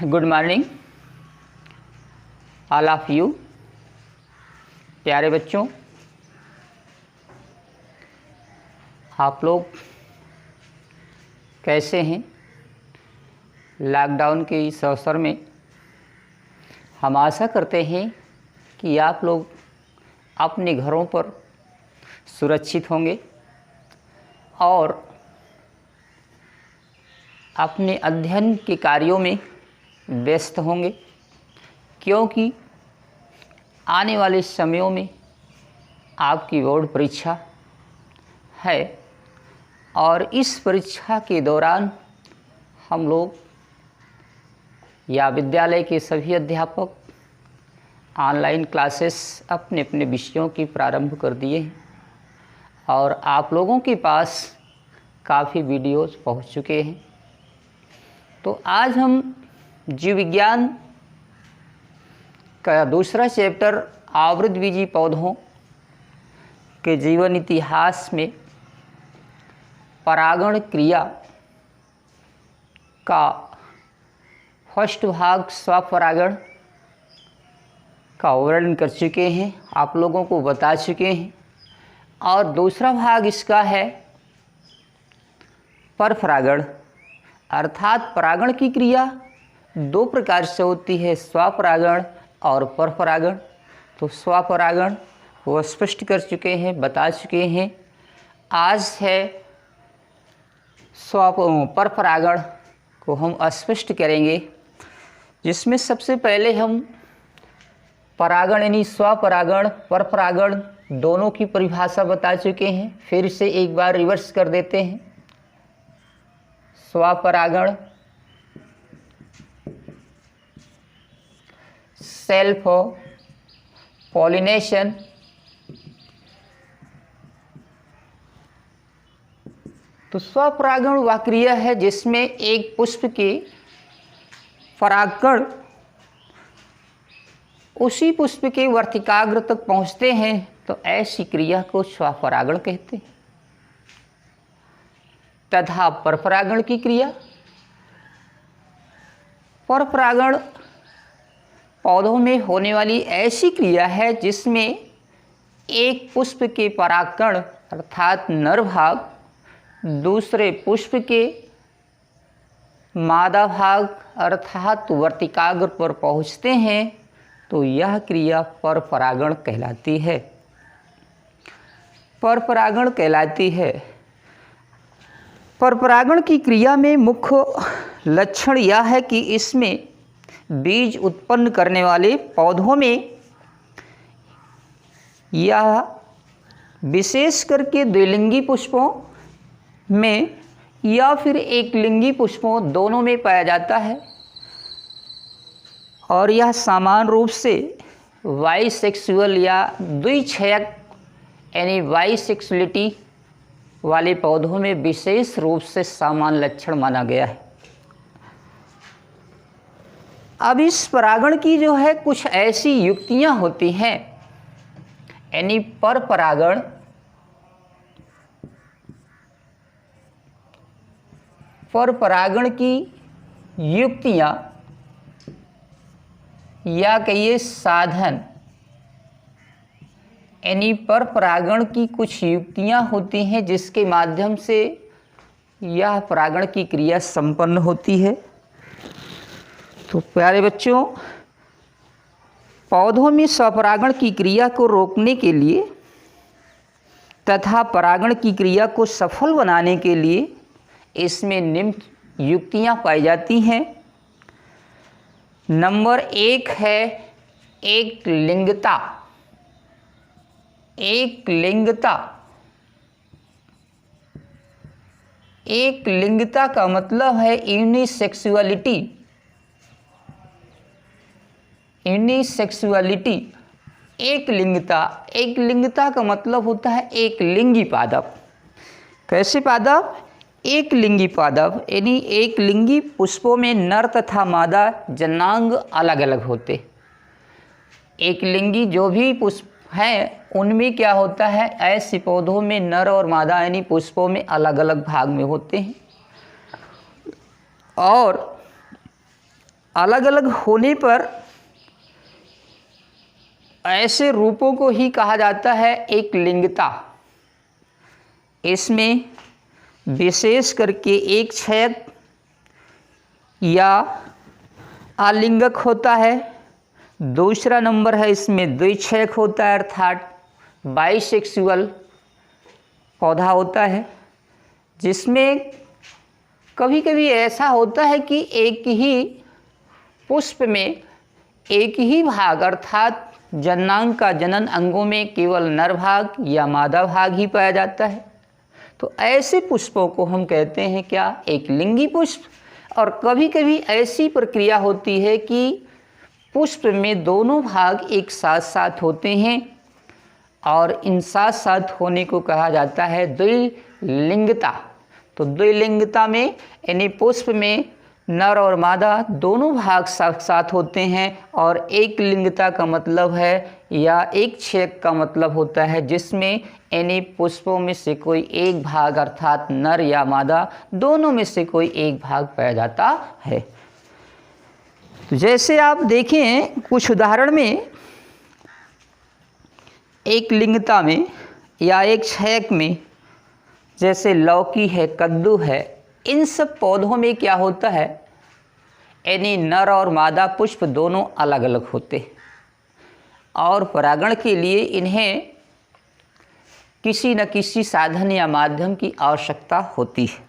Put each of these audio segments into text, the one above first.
Good morning all of you. प्यारे बच्चों, आप लोग कैसे हैं? लॉकडाउन के इस अवसर में हम आशा करते हैं कि आप लोग अपने घरों पर सुरक्षित होंगे और अपने अध्ययन के कार्यों में व्यस्त होंगे, क्योंकि आने वाले समयों में आपकी बोर्ड परीक्षा है और इस परीक्षा के दौरान हम लोग या विद्यालय के सभी अध्यापक ऑनलाइन क्लासेस अपने अपने विषयों की प्रारंभ कर दिए हैं और आप लोगों के पास काफ़ी वीडियोज़ पहुंच चुके हैं। तो आज हम जीव विज्ञान का दूसरा चैप्टर आवृतबीजी पौधों के जीवन इतिहास में परागण क्रिया का फर्स्ट भाग स्वपरागण का वर्णन कर चुके हैं, आप लोगों को बता चुके हैं। और दूसरा भाग इसका है परपरागण, अर्थात परागण की क्रिया दो प्रकार से होती है, स्वपरागण और परपरागण। तो स्वपरागण वो स्पष्ट कर चुके हैं, बता चुके हैं। आज है परपरागण को हम स्पष्ट करेंगे, जिसमें सबसे पहले हम परागण यानी स्वपरागण परपरागण दोनों की परिभाषा बता चुके हैं। फिर से एक बार रिवर्स कर देते हैं। स्वपरागण सेल्फ पॉलिनेशन, तो स्वपरागण वह क्रिया है जिसमें एक पुष्प के परागकण उसी पुष्प के वर्तिकाग्र तक पहुंचते हैं, तो ऐसी क्रिया को स्वपरागण कहते हैं। तथा परपरागण की क्रिया, परपरागण पौधों में होने वाली ऐसी क्रिया है जिसमें एक पुष्प के परागकण अर्थात नर भाग दूसरे पुष्प के मादा भाग अर्थात वर्तिकाग्र पर पहुंचते हैं, तो यह क्रिया परपरागण कहलाती है। परपरागण कहलाती है। परपरागण की क्रिया में मुख्य लक्षण यह है कि इसमें बीज उत्पन्न करने वाले पौधों में यह विशेष करके द्विलिंगी पुष्पों में या फिर एक लिंगी पुष्पों दोनों में पाया जाता है और यह सामान्य रूप से बाइसेक्सुअल या द्विक्षयक यानी बाइसेक्सुअलिटी वाले पौधों में विशेष रूप से सामान्य लक्षण माना गया है। अब इस परागण की जो है कुछ ऐसी युक्तियां होती हैं, यानी परपरागण परपरागण की युक्तियां या कहिए साधन, यानी परपरागण की कुछ युक्तियां होती हैं जिसके माध्यम से यह परागण की क्रिया संपन्न होती है। तो प्यारे बच्चों, पौधों में स्वपरागण की क्रिया को रोकने के लिए तथा परागण की क्रिया को सफल बनाने के लिए इसमें निम्न युक्तियां पाई जाती हैं। नंबर 1 है एक लिंगता। एक लिंगता, एक लिंगता का मतलब है यूनिसेक्सुअलिटी। यूनिसेक्सुअलिटी, एक लिंगता। एक लिंगता का मतलब होता है एक लिंगी पादप। कैसे पादप? एक लिंगी पादप, यानी एक लिंगी पुष्पों में नर तथा मादा जनांग अलग अलग होते। एक लिंगी जो भी पुष्प हैं उनमें क्या होता है, ऐसे पौधों में नर और मादा यानी पुष्पों में अलग अलग भाग में होते हैं। और अलग अलग होने पर ऐसे रूपों को ही कहा जाता है एक लिंगता। इसमें विशेष करके एक छयक या आलिंगक होता है। दूसरा नंबर है इसमें द्विछयक होता है, अर्थात बाइसेक्सुअल पौधा होता है, जिसमें कभी कभी ऐसा होता है कि एक ही पुष्प में एक ही भाग अर्थात जननांग का जनन अंगों में केवल नर भाग या मादा भाग ही पाया जाता है। तो ऐसे पुष्पों को हम कहते हैं क्या, एक लिंगी पुष्प। और कभी कभी ऐसी प्रक्रिया होती है कि पुष्प में दोनों भाग एक साथ साथ होते हैं और इन साथ साथ होने को कहा जाता है द्विलिंगता। तो द्विलिंगता में यानी पुष्प में नर और मादा दोनों भाग साथ साथ होते हैं, और एक लिंगता का मतलब है या एक छेक का मतलब होता है जिसमें यानी पुष्पों में से कोई एक भाग अर्थात नर या मादा दोनों में से कोई एक भाग पाया जाता है। तो जैसे आप देखें कुछ उदाहरण में, एक लिंगता में या एक छेक में जैसे लौकी है, कद्दू है, इन सब पौधों में क्या होता है, यानी नर और मादा पुष्प दोनों अलग अलग होते और परागण के लिए इन्हें किसी न किसी साधन या माध्यम की आवश्यकता होती है।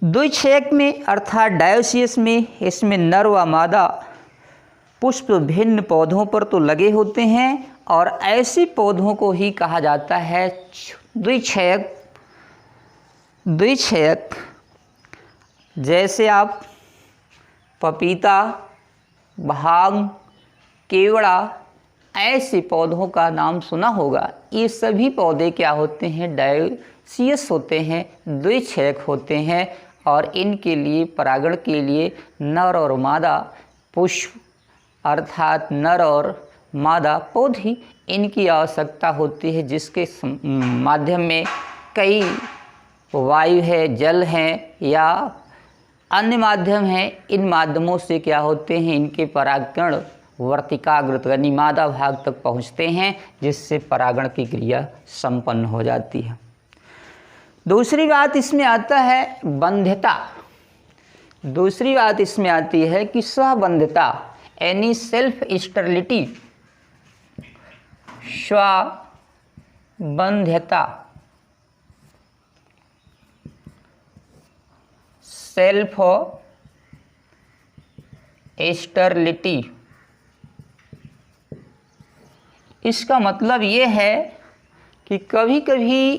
द्विछयक में अर्थात डायोसियस में इसमें नर व मादा पुष्प भिन्न पौधों पर तो लगे होते हैं और ऐसे पौधों को ही कहा जाता है द्विछयक। द्विछयक जैसे आप पपीता, भांग, केवड़ा ऐसे पौधों का नाम सुना होगा। ये सभी पौधे क्या होते हैं, डायोसियस होते हैं, द्विछयक होते हैं और इनके लिए परागण के लिए नर और मादा पुष्प अर्थात नर और मादा पौधे इनकी आवश्यकता होती है, जिसके माध्यम में कई वायु है, जल हैं या अन्य माध्यम हैं। इन माध्यमों से क्या होते हैं, इनके परागण वर्तिकाग्र यानी मादा भाग तक पहुंचते हैं, जिससे परागण की क्रिया संपन्न हो जाती है। दूसरी बात इसमें आता है बंध्यता। दूसरी बात इसमें आती है कि स्वबंध्यता यानी सेल्फ स्टेरिलिटी। स्वबंध्यता, सेल्फ स्टेरिलिटी, इसका मतलब ये है कि कभी कभी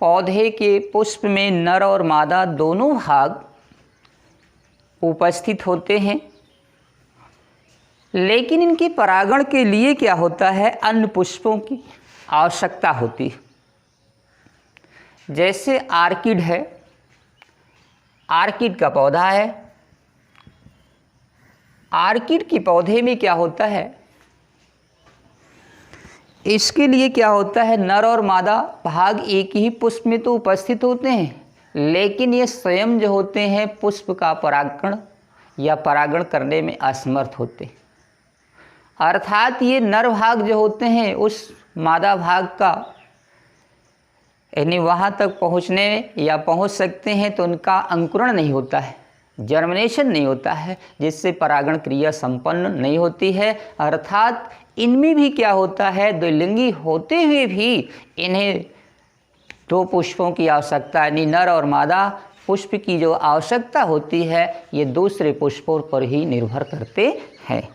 पौधे के पुष्प में नर और मादा दोनों भाग उपस्थित होते हैं, लेकिन इनके परागण के लिए क्या होता है, अन्य पुष्पों की आवश्यकता होती है। जैसे आर्किड है, आर्किड का पौधा है। आर्किड के पौधे में क्या होता है, इसके लिए क्या होता है, नर और मादा भाग एक ही पुष्प में तो उपस्थित होते हैं, लेकिन ये स्वयं जो होते हैं पुष्प का परागण या परागण करने में असमर्थ होते हैं। अर्थात ये नर भाग जो होते हैं उस मादा भाग का यानी वहाँ तक पहुँचने या पहुँच सकते हैं तो उनका अंकुरण नहीं होता है, जर्मिनेशन नहीं होता है, जिससे परागण क्रिया संपन्न नहीं होती है। अर्थात इनमें भी क्या होता है, द्विलिंगी होते हुए भी इन्हें दो पुष्पों की आवश्यकता यानी नर और मादा पुष्प की जो आवश्यकता होती है ये दूसरे पुष्पों पर ही निर्भर करते हैं।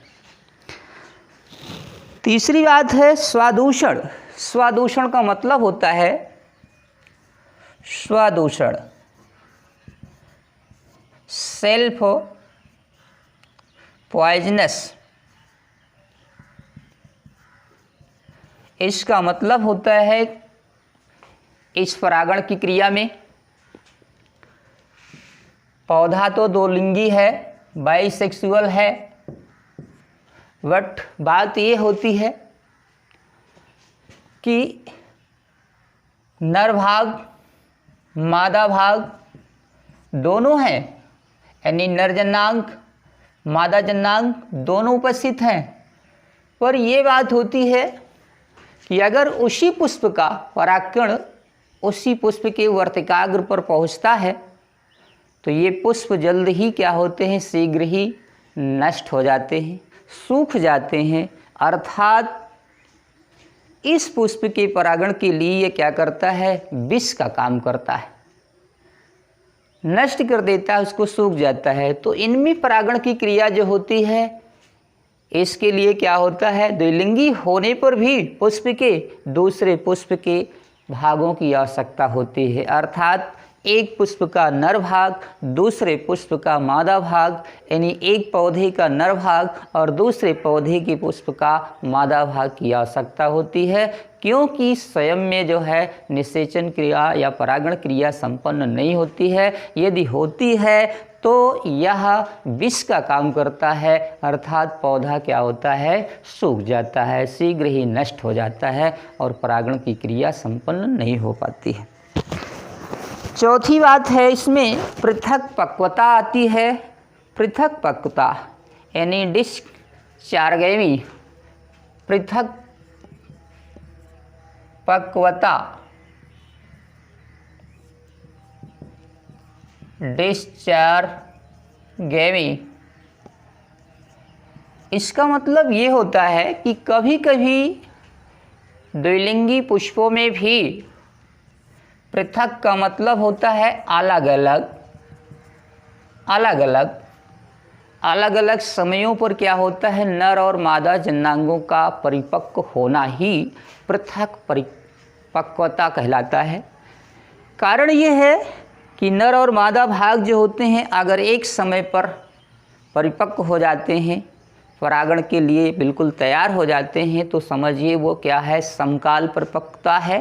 तीसरी बात है स्वादूषण। स्वादूषण का मतलब होता है स्वादूषण, सेल्फ पॉइजनस। इसका मतलब होता है इस परागण की क्रिया में पौधा तो दो लिंगी है, बाइसेक्सुअल है, बट बात ये होती है कि नर भाग मादा भाग दोनों हैं, यानी नर जननांग मादा जननांग दोनों उपस्थित हैं। पर ये बात होती है कि अगर उसी पुष्प का परागकण उसी पुष्प के वर्तिकाग्र पर पहुंचता है तो ये पुष्प जल्द ही क्या होते हैं, शीघ्र ही नष्ट हो जाते हैं, सूख जाते हैं। अर्थात इस पुष्प के परागण के लिए ये क्या करता है, विष का काम करता है, नष्ट कर देता है, उसको सूख जाता है। तो इनमें परागण की क्रिया जो होती है इसके लिए क्या होता है, द्विलिंगी होने पर भी पुष्प के दूसरे पुष्प के भागों की आवश्यकता होती है। अर्थात एक पुष्प का नर भाग, दूसरे पुष्प का मादा भाग, यानी एक पौधे का नर भाग और दूसरे पौधे के पुष्प का मादा भाग की आवश्यकता होती है, क्योंकि स्वयं में जो है निषेचन क्रिया या परागण क्रिया संपन्न नहीं होती है। यदि होती है तो यह विष का काम करता है, अर्थात पौधा क्या होता है, सूख जाता है, शीघ्र ही नष्ट हो जाता है और परागण की क्रिया संपन्न नहीं हो पाती है। चौथी बात है, इसमें पृथक पक्वता आती है। पृथक पक्वता यानी डिस्चार्गेमी पृथक पक्वता, डिस्चार्गेमी, इसका मतलब ये होता है कि कभी कभी द्विलिंगी पुष्पों में भी पृथक का मतलब होता है अलग अलग, अलग अलग अलग अलग समयों पर क्या होता है, नर और मादा जननांगों का परिपक्व होना ही पृथक परिपक्वता कहलाता है। कारण ये है कि नर और मादा भाग जो होते हैं अगर एक समय पर परिपक्व हो जाते हैं, परागण के लिए बिल्कुल तैयार हो जाते हैं, तो समझिए वो क्या है, समकाल परिपक्वता है।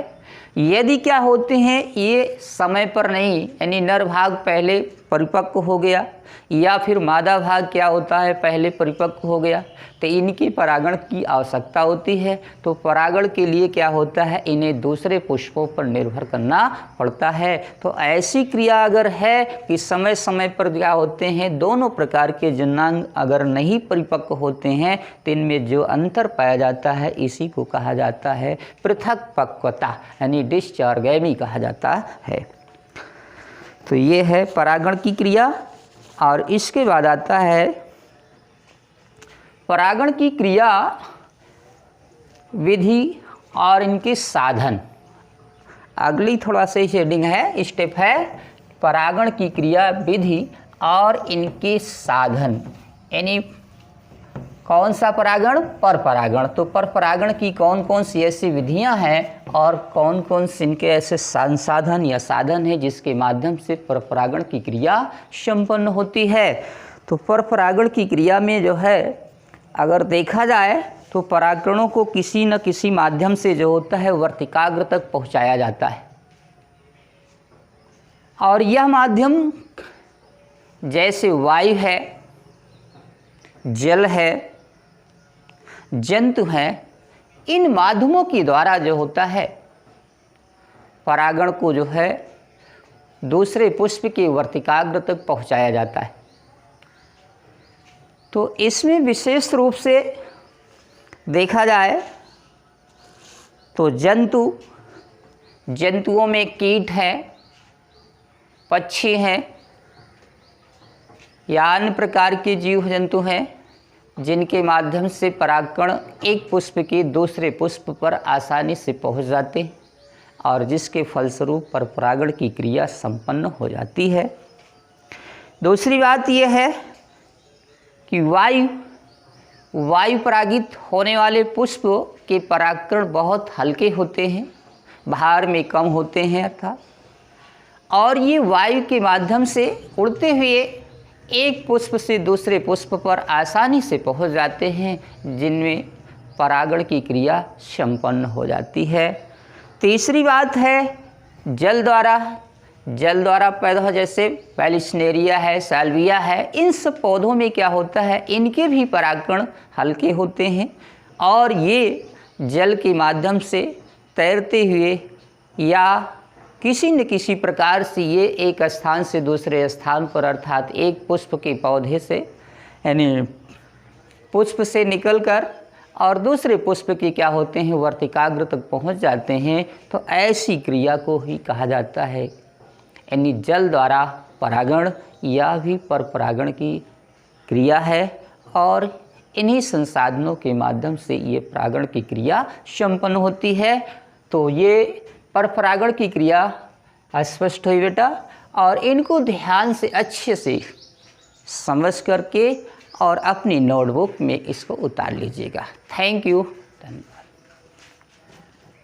यदि क्या होते हैं, ये समय पर नहीं, यानी नर भाग पहले परिपक्व हो गया या फिर मादा भाग क्या होता है, पहले परिपक्व हो गया, तो इनकी परागण की आवश्यकता होती है। तो परागण के लिए क्या होता है, इन्हें दूसरे पुष्पों पर निर्भर करना पड़ता है। तो ऐसी क्रिया अगर है कि समय समय पर क्या होते हैं, दोनों प्रकार के जननांग अगर नहीं परिपक्व होते हैं तो इनमें जो अंतर पाया जाता है इसी को कहा जाता है पृथक पक्वता, यानी डिस्चार्गेमी कहा जाता है। तो ये है परागण की क्रिया। और इसके बाद आता है परागण की क्रिया विधि और इनके साधन। अगली थोड़ा सा शेडिंग है, स्टेप है परागण की क्रिया विधि और इनके साधन, यानी कौन सा परागण, पर परागण। तो पर परागण की कौन कौन सी ऐसी विधियां हैं और कौन कौन से इनके ऐसे संसाधन या साधन हैं जिसके माध्यम से पर परागण की क्रिया संपन्न होती है। तो पर परागण की क्रिया में जो है अगर देखा जाए तो परागणों को किसी न किसी माध्यम से जो होता है वर्तिकाग्र तक पहुंचाया जाता है। और यह माध्यम जैसे वायु है, जल है, जंतु हैं, इन माध्यमों के द्वारा जो होता है परागण को जो है दूसरे पुष्प के वर्तिकाग्र तक पहुंचाया जाता है। तो इसमें विशेष रूप से देखा जाए तो जंतुओं में कीट हैं, पक्षी हैं या अन्य प्रकार के जीव जंतु हैं जिनके माध्यम से परागकण एक पुष्प के दूसरे पुष्प पर आसानी से पहुंच जाते हैं और जिसके फलस्वरूप पर परागण की क्रिया संपन्न हो जाती है। दूसरी बात यह है कि वायु परागित होने वाले पुष्प के परागकण बहुत हल्के होते हैं, भार में कम होते हैं अर्थात, और ये वायु के माध्यम से उड़ते हुए एक पुष्प से दूसरे पुष्प पर आसानी से पहुंच जाते हैं, जिनमें परागण की क्रिया संपन्न हो जाती है। तीसरी बात है जल द्वारा पैदा, जैसे पैलिस्नेरिया है, साल्विया है, इन सब पौधों में क्या होता है, इनके भी परागकण हल्के होते हैं और ये जल के माध्यम से तैरते हुए या किसी न किसी प्रकार से ये एक स्थान से दूसरे स्थान पर, अर्थात एक पुष्प के पौधे से यानी पुष्प से निकलकर और दूसरे पुष्प के क्या होते हैं, वर्तिकाग्र तक पहुंच जाते हैं। तो ऐसी क्रिया को ही कहा जाता है, यानी जल द्वारा परागण, या भी पर परागण की क्रिया है। और इन्हीं संसाधनों के माध्यम से ये परागण की क्रिया संपन्न होती है। तो ये पर परागण की क्रिया स्पष्ट हुई बेटा, और इनको ध्यान से अच्छे से समझ करके और अपनी नोटबुक में इसको उतार लीजिएगा। Thank you.